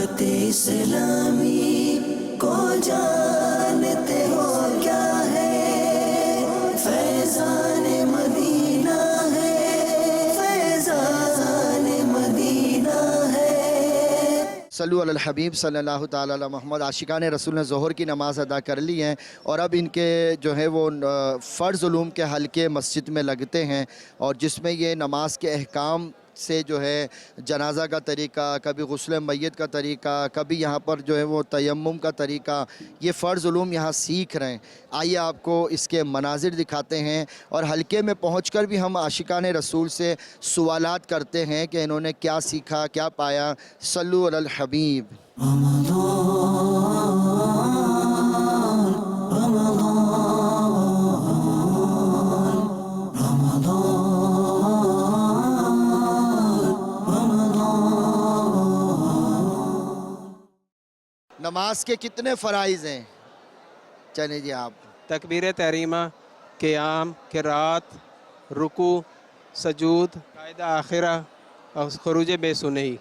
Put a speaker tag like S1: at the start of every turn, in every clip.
S1: दावत इस्लामी को जानते हो क्या है, फैज़ान मदीना है, फैज़ान मदीना है।
S2: सल्लु अलल हबीब सल्लल्लाहु ताला अला मोहम्मद। आशिकान रसूल ने ज़ोहर की नमाज़ अदा कर ली हैं और अब इनके जो है वो फ़र्ज़ उलूम के हलके मस्जिद में लगते हैं और जिसमें ये नमाज के अहकाम से जो है जनाज़ा का तरीक़ा, कभी गुस्ल मैयत का तरीक़ा, कभी यहाँ पर जो है वो तयम्मुम का तरीक़ा, ये फ़र्ज़ उलूम यहाँ सीख रहे हैं। आइए आपको इसके मनाज़िर दिखाते हैं और हलके में पहुँचकर भी हम आशिकान रसूल से सवालात करते हैं कि इन्होंने क्या सीखा, क्या पाया। सल्लु अलल हबीब। नमाज के कितने फ़राइज़ हैं? चलिए जी आप।
S3: तकबीर तहरीमा, क़ियाम, क़िरात, रुकू, सजूद, कायदा आखिरा और खरूज बेसुनही।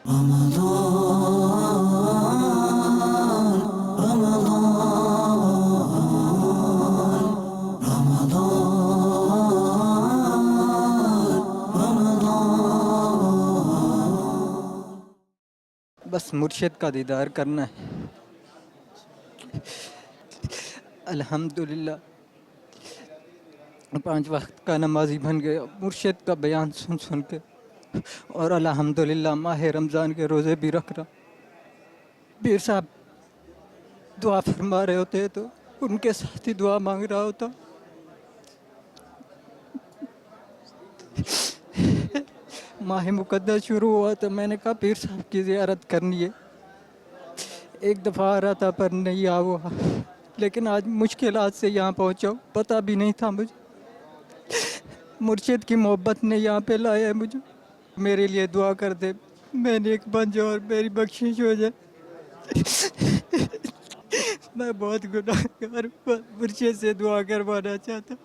S4: बस मुर्शिद का दीदार करना है। अल्हम्दुलिल्लाह 5 वक्त का नमाजी बन गया मुर्शिद का बयान सुन सुन के, और अल्हम्दुलिल्लाह माह रमज़ान के रोज़े भी रख रहा। पीर साहब दुआ फरमा रहे होते तो उनके साथ ही दुआ मांग रहा होता। माह मुक़द्दस शुरू हुआ तो मैंने कहा पीर साहब की ज़ियारत करनी है। एक दफ़ा आ रहा था पर नहीं आ हुआ, लेकिन आज मुश्किलात से यहाँ पहुँचा, पता भी नहीं था मुझे। मुर्शिद की मोहब्बत ने यहाँ पे लाया है मुझे। मेरे लिए दुआ कर दे, मैं नेक बन जाऊँ और मेरी बख्शिश हो जाए। मैं बहुत गुनाहगार हूँ, मुर्शिद से दुआ करवाना चाहता।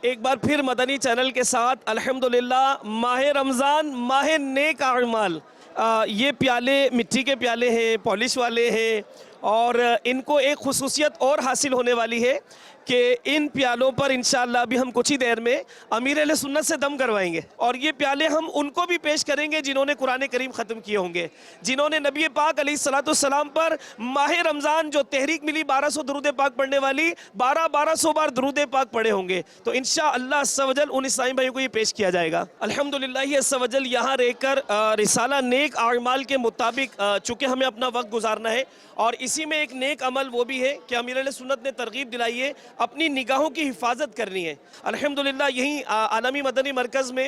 S5: एक बार फिर मदनी चैनल के साथ अल्हम्दुलिल्लाह माह रमज़ान, माह नेक आमाल। ये प्याले मिट्टी के प्याले हैं, पॉलिश वाले हैं और इनको एक खुसूसियत और हासिल होने वाली है कि इन प्यालों पर इंशाअल्लाह अभी हम कुछ ही देर में अमीर अहले सुन्नत से दम करवाएंगे और ये प्याले हम उनको भी पेश करेंगे जिन्होंने कुरान करीम ख़त्म किए होंगे, जिन्होंने नबी पाक अलैहिस्सलाम पर माह रमज़ान जो तहरीक मिली 1200 दुरूद पाक पढ़ने वाली 1200 बार दुरूद पाक पढ़े होंगे। तो इंशाअल्लाह अज़्ज़ व जल उन इस्लामी भाइयों को ये पेश किया जाएगा। अल्हम्दुलिल्लाह अज़्ज़ व जल यहाँ रहकर रिसाला नेक आमाल के मुताबिक चूँकि हमें अपना वक्त गुजारना है और इसी में एक नेक अमल वो भी है कि अमीर अहले सुन्नत ने तरगीब दिलाई है अपनी निगाहों की हिफाजत करनी है। अल्हम्दुलिल्लाह यहीं आलमी मदनी मरकज़ में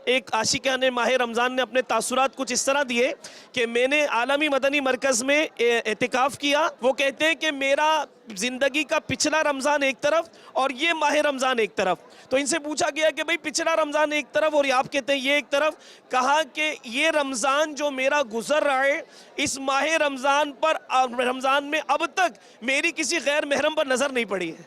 S5: एक आशिकाने माह रमज़ान ने अपने तासुरात कुछ इस तरह दिए कि मैंने आलमी मदनी मरकज़ में एतिकाफ़ किया। वो कहते हैं कि मेरा ज़िंदगी का पिछला रमज़ान एक तरफ और ये माह रमज़ान एक तरफ। तो इनसे पूछा गया कि भाई पिछला रमज़ान एक तरफ और आप कहते हैं ये एक तरफ। कहा कि ये रमज़ान जो मेरा गुजर रहा है इस माह रमज़ान में अब तक मेरी किसी गैर महरम पर नज़र नहीं पड़ी है।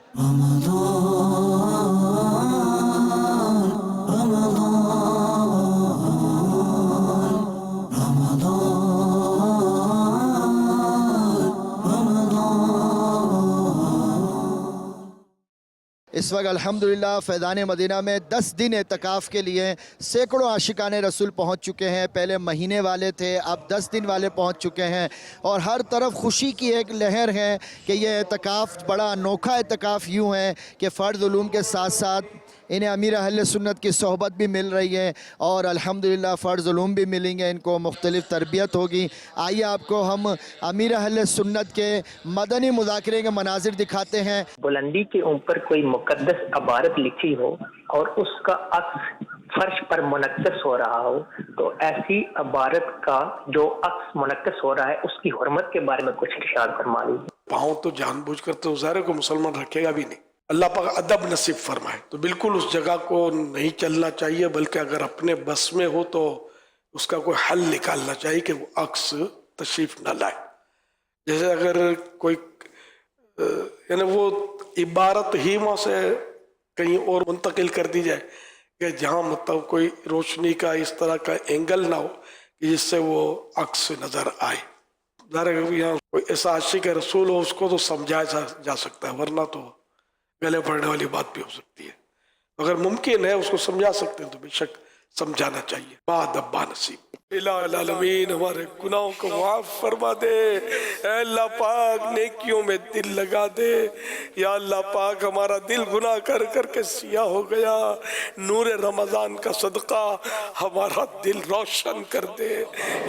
S2: इस वक्त अल्हम्दुलिल्लाह फैज़ान मदीना में 10 दिन एतकाफ़ के लिए सैकड़ों आशिकान रसूल पहुँच चुके हैं। पहले महीने वाले थे, अब 10 दिन वाले पहुँच चुके हैं और हर तरफ खुशी की एक लहर है कि ये एतकाफ़ बड़ा अनोखा एतकाफ़ यूँ है कि फ़र्ज़ उलूम के साथ साथ इन्हें अमीर अहले सुन्नत की सोहबत भी मिल रही है और अल्हम्दुलिल्लाह फ़र्ज़ उलूम भी मिलेंगे, इनको मुख्तलिफ़ तरबियत होगी। आइए आपको हम अमीर अहले सुन्नत के मदनी मुज़ाकरे के मनाजिर दिखाते हैं।
S6: बुलंदी के ऊपर कोई मुकद्दस इबारत लिखी हो और उसका अक्स फर्श पर मुनक्कस हो रहा हो तो ऐसी इबारत का जो अक्स मुनक्कस हो रहा है उसकी हुर्मत के बारे में कुछ इरशाद फरमा लीजिए।
S7: पाँव तो जानबूझकर तो ज़ाहिर को मुसलमान रखेगा भी नहीं, अल्लाह पाक अदब नसीब फरमाए। तो बिल्कुल उस जगह को नहीं चलना चाहिए, बल्कि अगर अपने बस में हो तो उसका कोई हल निकालना चाहिए कि वो अक्स तशरीफ न लाए। जैसे अगर कोई यानी वो इबारत ही वहाँ से कहीं और मुंतकिल कर दी जाए कि जहाँ मतलब कोई रोशनी का इस तरह का एंगल ना हो कि जिससे वो अक्स नज़र आए। यहाँ कोई ऐसा आशिक रसूल हो उसको तो समझाया जा सकता है, वरना तो गले पड़ने वाली बात भी हो सकती है। अगर मुमकिन है उसको समझा सकते हैं तो बेशक समझाना चाहिए। बाद अब्बा नसीब इलामीन हमारे गुनाहों को माफ फरमा दे, ऐ अल्लाह पाक नेकियों में दिल लगा दे। या अल्लाह पाक हमारा दिल गुनाह कर कर के सिया हो गया, नूर रमज़ान का सदका हमारा दिल रोशन कर दे।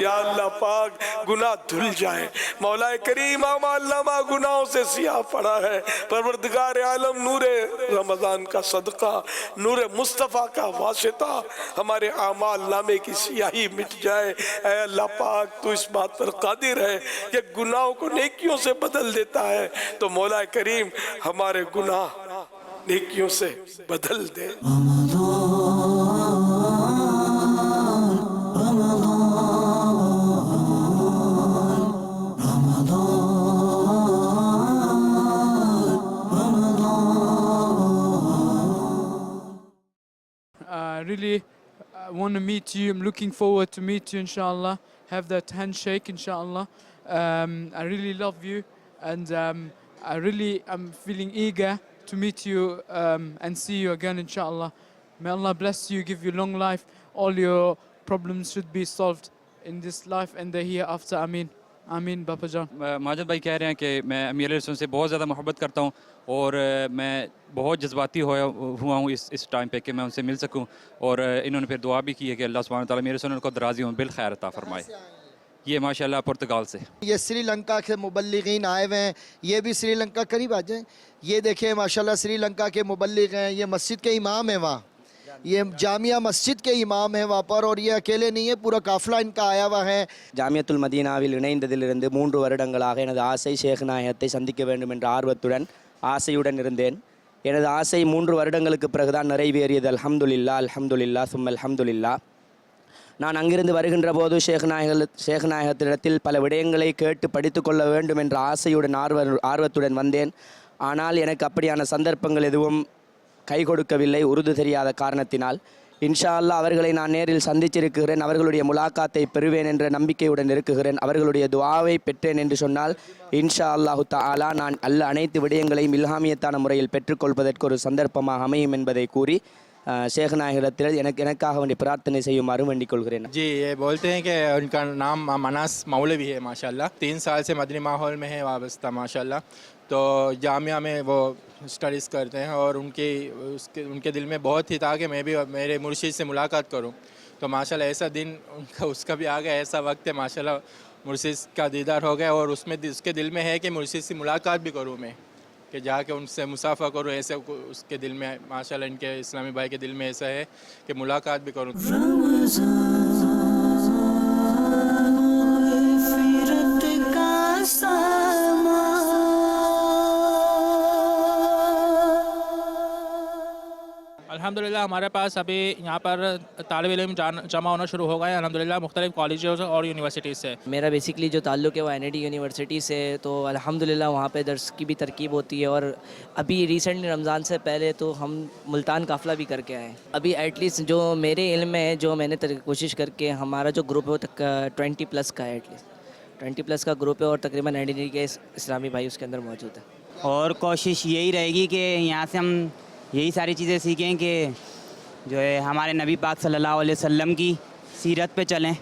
S7: या अल्लाह पाक गुनाह धुल जाए। मौला करीम अल्लामा गुनाहों से सिया पड़ा है, परवरदिगार आलम नूर रमज़ान का सदका, नूर मुस्तफ़ा का वास्ता हमारे आमाल नामे की सियाही मिट जाए। ऐ अल्लाह पाक तू इस बात पर कादिर है कि गुनाहों को नेकियों से बदल देता है, तो मौला करीम हमारे गुनाह नेकियों से बदल दे।
S8: Really want to meet you. I'm looking forward to meet you, inshallah. Have that handshake, inshallah. I really love you, and I'm feeling eager to meet you and see you again, inshallah. May Allah bless you, give you long life. All your problems should be solved in this life and the hereafter. Ameen. आमीन बापा जान।
S9: माजिद भाई कह रहे हैं कि मैं अमीर रसूल से बहुत ज़्यादा मोहब्बत करता हूँ और मैं बहुत जज्बाती हुआ हूँ इस टाइम पे कि मैं उनसे मिल सकूँ। और इन्होंने फिर दुआ भी की है कि अल्लाह सुब्हानहू व तआला मेरे रसूल को दराज़ी में बिल खैर अता फरमाए। ये माशाल्लाह पुर्तगाल से, ये
S2: श्रीलंका के मुबल्लिगीन आए हुए हैं। ये भी श्रीलंका करीब आ जाएँ। ये देखें माशाल्लाह श्रीलंका के मुबल्लिग हैं। ये मस्जिद के इमाम हैं वहाँ, ये जामिया मस्जिद के इमाम हैं वहाँ पर, और ये अकेले नहीं है, पूरा काफ़िला इनका आया हुआ है।
S10: ஜாமியத்துல் மதீனாவில் இணைந்ததிலிருந்து 3 வருடங்களாக எனது ஆசை ஷேக் நாயகத்தை சந்திக்க வேண்டும் என்ற ஆர்வத்துடன் ஆசையுடன் இருந்தேன். எனது ஆசை 3 வருடங்களுக்கு பிறகுதான் நிறைவேறியது. அல்ஹம்துலில்லாஹ் அல்ஹம்துலில்லாஹ் சும்ம அல்ஹம்துலில்லாஹ். நான் அங்கிருந்து வருகின்ற போது ஷேக் நாயகத்திடத்தில் பல விடயங்களை கேட்டு படித்து கொள்ள வேண்டும் என்ற ஆசையுடன் ஆர்வத்துடன் வந்தேன். ஆனால் எனக்கு அப்படியான சந்தர்ப்பங்கள் எதுவும் கை கொடுக்கவில்லை, உருது தெரியாத காரணத்தினால். இன்ஷா அல்லாஹ் அவர்களை நான் நேரில் சந்திச்சிருக்கிறேன். அவர்களுடைய முலாக்காத்தை பெறுவேன் என்ற நம்பிக்கையுடன் இருக்குகிறேன். அவர்களுடைய துஆவை பெற்றேன் என்று சொன்னால் இன்ஷா அல்லாஹு தஆலா நான் அனைத்து விடயங்களையும் இல்ஹாமியத்தான முறையில் பெற்றுக்கொள்வதற்கு ஒரு சந்தர்ப்பமாக அமையும் என்பதை கூறி शेख नायकத்தில் எனக்காக வேண்டி प्रार्थना செய்யுமாறு வேண்டிக் கொள்கிறேன்।
S3: जी, ये बोलते हैं कि उनका नाम मनास मौलवी है माशाल्लाह। 3 साल से मदनी माहौल में है वाबस्ता माशाल्लाह। तो जामिया में वो स्टडीज़ करते हैं और उनके दिल में बहुत ही था कि मैं भी मेरे मुर्शिद से मुलाकात करूं। तो माशाल्लाह ऐसा दिन उसका भी आ गया, ऐसा वक्त है माशाल्लाह मुर्शिद का दीदार हो गया। और उसके दिल में है कि मुर्शिद से मुलाकात भी करूं मैं, कि जाके उनसे मुसाफा करूँ। ऐसे उसके दिल में माशाल्लाह इनके इस्लामी भाई के दिल में ऐसा है कि मुलाकात भी करूँ।
S11: अल्हम्दुलिल्लाह हमारे पास अभी यहाँ पर तालिब इल्म जमा होना शुरू हो गए हैं अल्हम्दुलिल्लाह मुख्तलिफ़ कॉलेजों और यूनिवर्सिटीज़ से।
S10: मेरा बेसिकली जो ताल्लुक़ है वो NIT यूनिवर्सिटी से, तो अल्हम्दुलिल्लाह वहाँ पे दर्स की भी तरकीब होती है। और अभी रिसेंटली रमज़ान से पहले तो हम मुल्तान काफ़िला भी करके आए। अभी एटलीस्ट जो मेरे इल्म में है, जो मैंने कोशिश करके हमारा जो ग्रुप है वो 20+ का है, एटलीस्ट 20+ का ग्रुप है और तकरीबन NIT के इस्लामी भाई उसके अंदर मौजूद है।
S12: और कोशिश यही रहेगी कि यहाँ से हम यही सारी चीज़ें सीखें कि जो है हमारे नबी पाक सल्लल्लाहु अलैहि वसल्लम की सीरत पे चलें,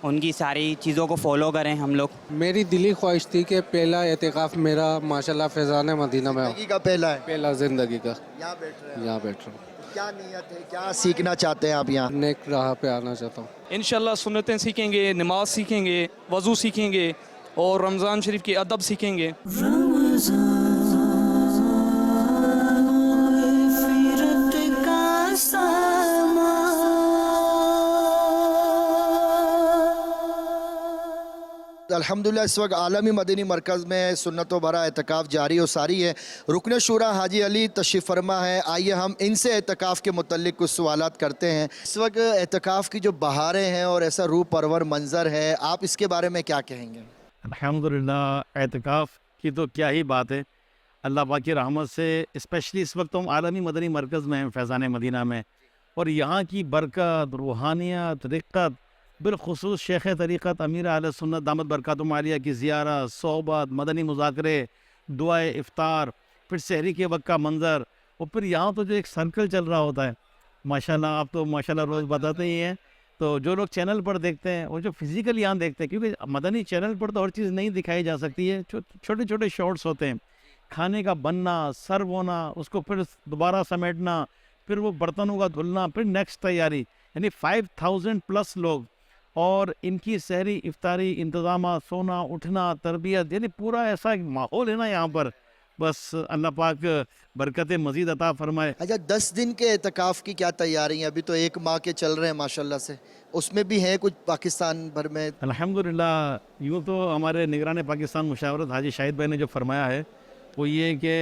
S12: उनकी सारी चीज़ों को फॉलो करें हम लोग।
S13: मेरी दिली ख्वाहिश थी कि पहला एतिकाफ़ मेरा माशाल्लाह फैज़ान मदीना में
S2: ज़िंदगी का पहला है,
S13: पहला ज़िंदगी का।
S2: यहाँ बैठ रहे हैं,
S13: यहाँ बैठ रहा हूँ।
S2: क्या नियत है, क्या सीखना चाहते हैं आप यहाँ?
S13: नेक राह पे आना चाहता हूँ।
S11: इंशाल्लाह सुन्नतें सीखेंगे, नमाज सीखेंगे, वज़ू सीखेंगे और रमज़ान शरीफ के अदब सीखेंगे।
S2: अल्हम्दुलिल्लाह इस वक्त आलमी मदनी मरकज़ में सुन्नतों भरा एतकाफ़ जारी और सारी है। रुकन शूरा हाजी अली तशरीफ़ फरमा है, आइए हम इनसे एतकाफ़ के मुतल्लिक़ कुछ सवालात करते हैं। इस वक्त एतकाफ़ की जो बहारें हैं और ऐसा रूह परवर मंज़र है, आप इसके बारे में क्या कहेंगे?
S14: अल्हम्दुलिल्लाह एतकाफ़ की तो क्या ही बात है, अल्लाह पाक की रहमत से स्पेशली इस वक्त हम आलमी मदनी मरकज़ में हैं, फैज़ान मदीना में, और यहाँ की बरकत, रूहानियत, रिक़्क़त, बिलख़ुसूस शेख़ तरीक़त अमीर अहले सुन्नत दामत बरकातुहुम आलिया की ज़ियारत, सोहबत, मदनी मुज़ाकरे, दुआए इफ़्तार, फिर सहरी के वक्त का मंज़र, और फिर यहाँ तो जो एक सर्कल चल रहा होता है माशाल्लाह, आप तो माशाल्लाह रोज़ बताते ही हैं। तो जो लोग चैनल पर देखते हैं और जो फिज़िकल यहाँ देखते हैं, क्योंकि मदनी चैनल पर तो हर चीज़ नहीं दिखाई जा सकती है, छोटे छोटे शॉर्ट्स होते हैं, खाने का बनना, सर्व होना, उसको फिर दोबारा समेटना, फिर वो बर्तनों का धुलना, फिर नेक्स्ट तैयारी, यानी 5000 प्लस लोग, और इनकी सहरी इफ्तारी इंतज़ाम, सोना उठना, तरबियत, यानी पूरा ऐसा एक माहौल है ना यहाँ पर, बस अल्लाह पाक बरकत मज़ीद अता फरमाए।
S2: अच्छा, 10 दिन के एतकाफ़ की क्या तैयारी है? अभी तो 1 माह के चल रहे हैं माशाल्लाह से, उसमें भी हैं कुछ पाकिस्तान भर में?
S14: अल्हम्दुलिल्लाह, यूँ तो हमारे निगरान पाकिस्तान मुशावरत हाजी शाहिद भाई ने जो फरमाया है वो ये कि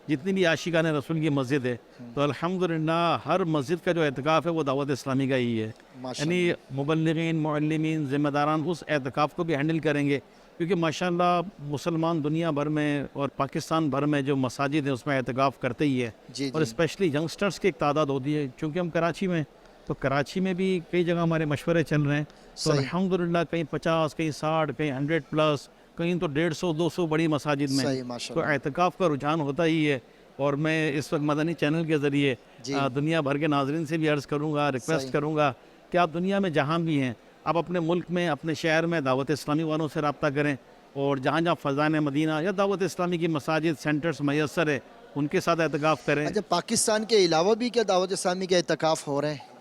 S14: जितनी भी आशिकान रसूल की मस्जिद है, तो अल्हम्दुलिल्लाह हर मस्जिद का जो एतकाफ़ है वो दावत इस्लामी का ही है, यानी मुबल्लिगीन, मुअल्लिमीन, ज़िम्मेदारान उस एतकाफ़ को भी हैंडल करेंगे, क्योंकि माशाल्लाह मुसलमान दुनिया भर में और पाकिस्तान भर में जो मसाजिद है उसमें एतकाफ़ करते ही है, और स्पेशली यंगस्टर्स की एक तादाद होती है, चूँकि हम कराची में, तो कराची में भी कई जगह हमारे मशवरे चल रहे हैं, तो अल्हम्दुलिल्लाह कहीं 50, कहीं 60, कहीं 100 प्लस, कहीं तो 150-200 बड़ी मसाजिद में, तो एतकाफ़ का रुझान होता ही है। और मैं इस वक्त मदनी चैनल के ज़रिए दुनिया भर के नाज़रीन से भी अर्ज़ करूँगा, रिक्वेस्ट करूँगा कि आप दुनिया में जहाँ भी हैं, आप अपने मुल्क में, अपने शहर में दावत इस्लामी वालों से रब्ता करें, और जहाँ जहाँ फ़ज़ान मदीना या दावत इस्लामी की मसाजिद सेंटर्स मैसर है उनके साथ एतकाफ़ करें।
S2: अच्छा, पाकिस्तान के अलावा भी क्या दावत इस्लामी के एतकाफ़ हो रहे हैं?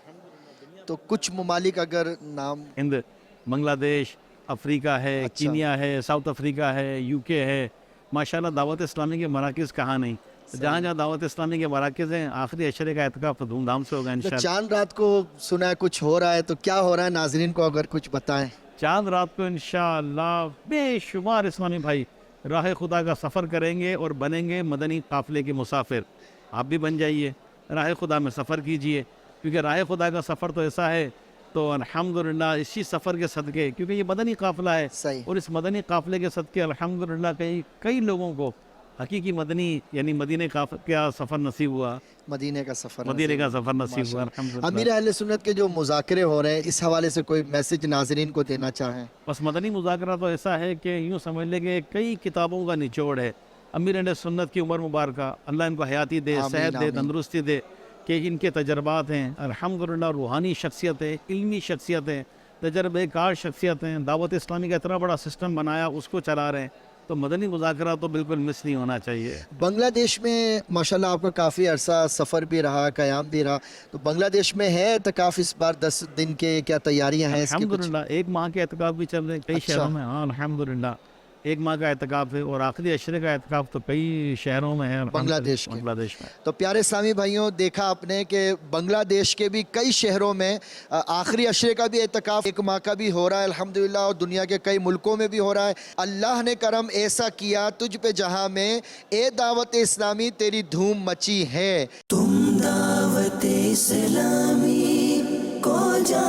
S2: तो कुछ ममालिक अगर नाम,
S14: हिंद, बांग्लादेश, अफ्रीका है, कीनिया है, साउथ अफ्रीका है, यूके है, माशाल्लाह दावत इस्लामी के मराकज़ कहाँ नहीं, जहाँ जहाँ दावत इस्लामी के मराकज़ हैं, आखिरी अशरे का एतकाफ़ तो धूमधाम से होगा इंशाअल्लाह।
S2: चांद रात को सुना है कुछ हो रहा है, तो क्या हो रहा है नाज़रीन को अगर कुछ बताएं?
S14: चांद रात को इंशाअल्लाह बेशुमार इस्लामी भाई राह खुदा का सफ़र करेंगे और बनेंगे मदनी काफ़िले के मुसाफिर। आप भी बन जाइए, राह खुदा में सफ़र कीजिए, क्योंकि राह खुदा का सफ़र तो ऐसा है, तो अल्हम्दुलिल्लाह इसी सफ़र के सदक़े, क्योंकि ये मदनी काफ़िला है, और इस मदनी काफ़िले के सदक़े अल्हम्दुलिल्लाह कई लोगों को हकीकी मदनी यानी मदीने का सफ़र नसीब हुआ, मदीने का सफ़र नसीब हुआ अल्हम्दुलिल्लाह।
S2: अमीर अहले सुन्नत के जो मुज़ाकरे हो रहे हैं, इस हवाले से कोई मैसेज नाज़रीन को देना चाहें?
S14: बस मदनी मुज़ाकरा तो ऐसा है कि यूँ समझ लें कि कई किताबों का निचोड़ है। अमीर अहले सुन्नत की उम्र मुबारक, अल्लाह इनको हयाती दे, सेहत दे, तंदुरुस्ती दे, कि इनके तजर्बात हैं अल्हम्दुलिल्लाह, रूहानी शख्सियत है, इल्मी शख्सियत है, तजर्बेकार शख्सियत हैं, दावत इस्लामी का इतना बड़ा सिस्टम बनाया उसको चला रहे हैं, तो मदनी मुज़ाकरा तो बिल्कुल मिस नहीं होना चाहिए।
S2: बांग्लादेश में माशाल्लाह आपका काफ़ी अरसा सफ़र भी रहा, क़याम भी रहा, तो बांग्लादेश में है एतकाफ़ इस बार 10 दिन के क्या तैयारियां हैं?
S14: अल्हम्दुलिल्लाह 1 माह के एतकाफ़ भी चल रहे हैं कई शहरों में। हाँ अल्हम्दुलिल्लाह 1 माह का एतकाफ़ है, और आखिरी अशरे का एतकाफ़ तो कई शहरों में है
S2: बांग्लादेश
S14: में।
S2: तो प्यारे इस्लामी भाइयों, देखा आपने कि बांग्लादेश के भी कई शहरों में आखिरी अशरे का भी एतकाफ़ 1 माह का भी हो रहा है अल्हम्दुलिल्लाह, और दुनिया के कई मुल्कों में भी हो रहा है। अल्लाह ने करम ऐसा किया तुझ पे जहाँ में, ए दावत इस्लामी तेरी धूम मची है।
S1: तुम दावत इस्लामी को जा